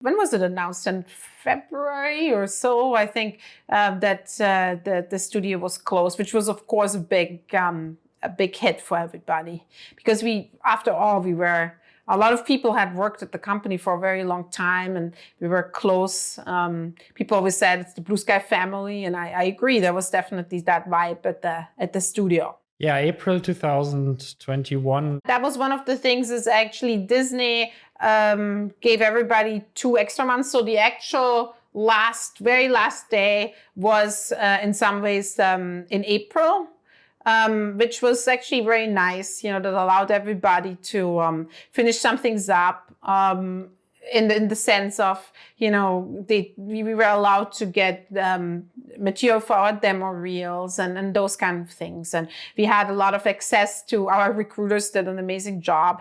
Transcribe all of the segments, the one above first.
when was it announced? In February or so, I think, that the studio was closed, which was, of course, a big hit for everybody. Because after all, a lot of people had worked at the company for a very long time, and we were close. People always said it's the Blue Sky family, and I agree. There was definitely that vibe at the studio. Yeah, April 2021. That was one of the things. Is actually Disney gave everybody 2 extra months. So the actual very last day was in some ways in April. Which was actually very nice, that allowed everybody to finish some things up in the sense of, we were allowed to get material for our demo reels and those kind of things. And we had a lot of access to our recruiters, did an amazing job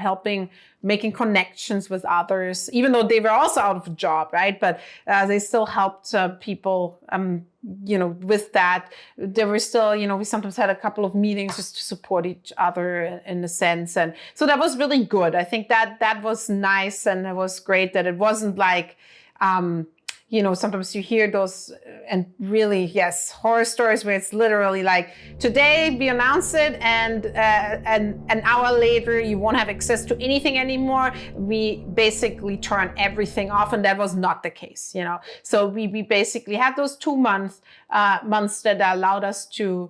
making connections with others, even though they were also out of a job, right? But they still helped people, with that. There were still, we sometimes had a couple of meetings just to support each other in a sense. And so that was really good. I think that was nice, and it was great that it wasn't like, sometimes you hear those and really, yes, horror stories where it's literally like, today we announce it and an hour later you won't have access to anything anymore. We basically turn everything off, and that was not the case, So we basically had those 2 months that allowed us to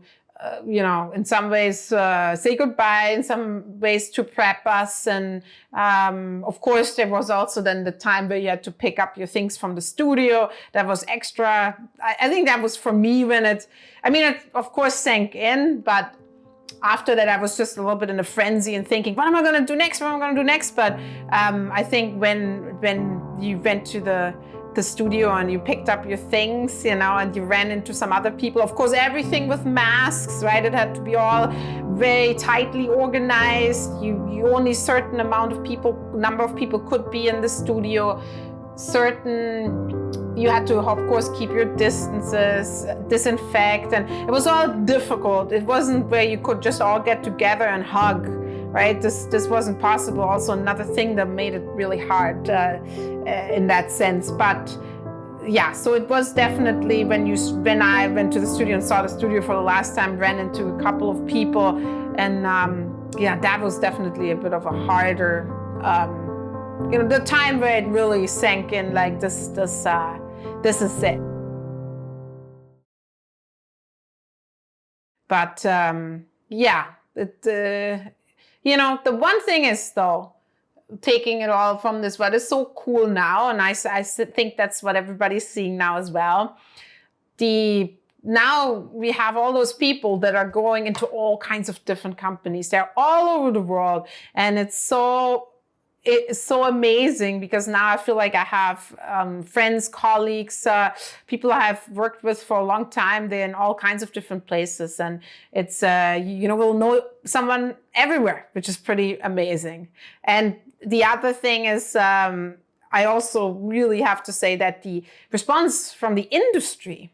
in some ways say goodbye, in some ways to prep us. And of course, there was also then the time where you had to pick up your things from the studio. That was extra. I think that was for me when it of course sank in, but after that, I was just a little bit in a frenzy and thinking, what am I going to do next? But I think when you went to the studio and you picked up your things, and you ran into some other people. Of course, everything with masks, right? It had to be all very tightly organized. You only certain number of people could be in the studio. You had to, of course, keep your distances, disinfect, and it was all difficult. It wasn't where you could just all get together and hug, right? This wasn't possible. Also, another thing that made it really hard in that sense. But yeah, so it was definitely when I went to the studio and saw the studio for the last time, ran into a couple of people, and that was definitely a bit of a harder. The time where it really sank in, like this is it. But the one thing is, though, taking it all from this, what is so cool now, and I think that's what everybody's seeing now as well. Now we have all those people that are going into all kinds of different companies. They're all over the world, and it's so amazing, because now I feel like I have friends, colleagues, people I have worked with for a long time. They're in all kinds of different places, and it's we'll know someone everywhere, which is pretty amazing. And the other thing is, I also really have to say that the response from the industry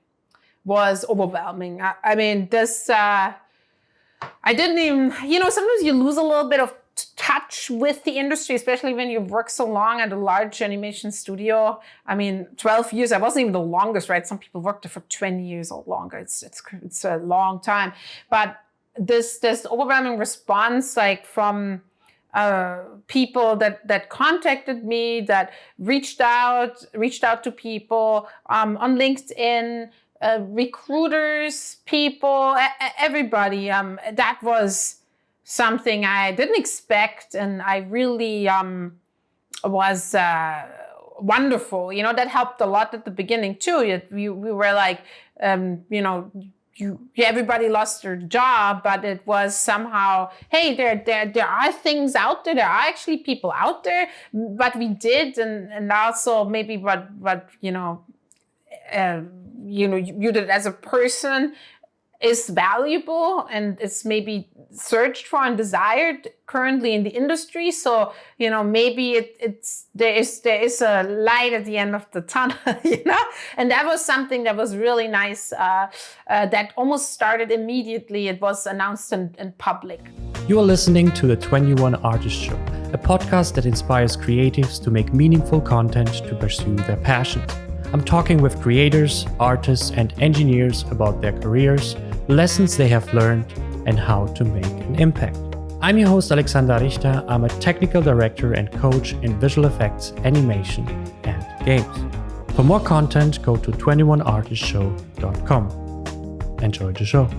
was overwhelming. I mean, I didn't even, sometimes you lose a little bit of touch with the industry, especially when you work so long at a large animation studio. 12 years, I wasn't even the longest, right? Some people worked there for 20 years or longer. It's a long time. But this overwhelming response, like from people that contacted me, that reached out to people on LinkedIn, recruiters, people, everybody. That was something I didn't expect, and I really was wonderful. That helped a lot at the beginning too. We were like, everybody lost their job, but it was somehow, hey, there are things out there. There are actually people out there, but we did, and also maybe what you did as a person is valuable and is maybe searched for and desired currently in the industry. So, maybe there is a light at the end of the tunnel, and that was something that was really nice, that almost started immediately. It was announced in public. You are listening to the 21 Artist Show, a podcast that inspires creatives to make meaningful content to pursue their passions. I'm talking with creators, artists, and engineers about their careers, lessons they have learned, and how to make an impact. I'm your host, Alexander Richter. I'm a technical director and coach in visual effects, animation, and games. For more content, go to 21artistshow.com. Enjoy the show.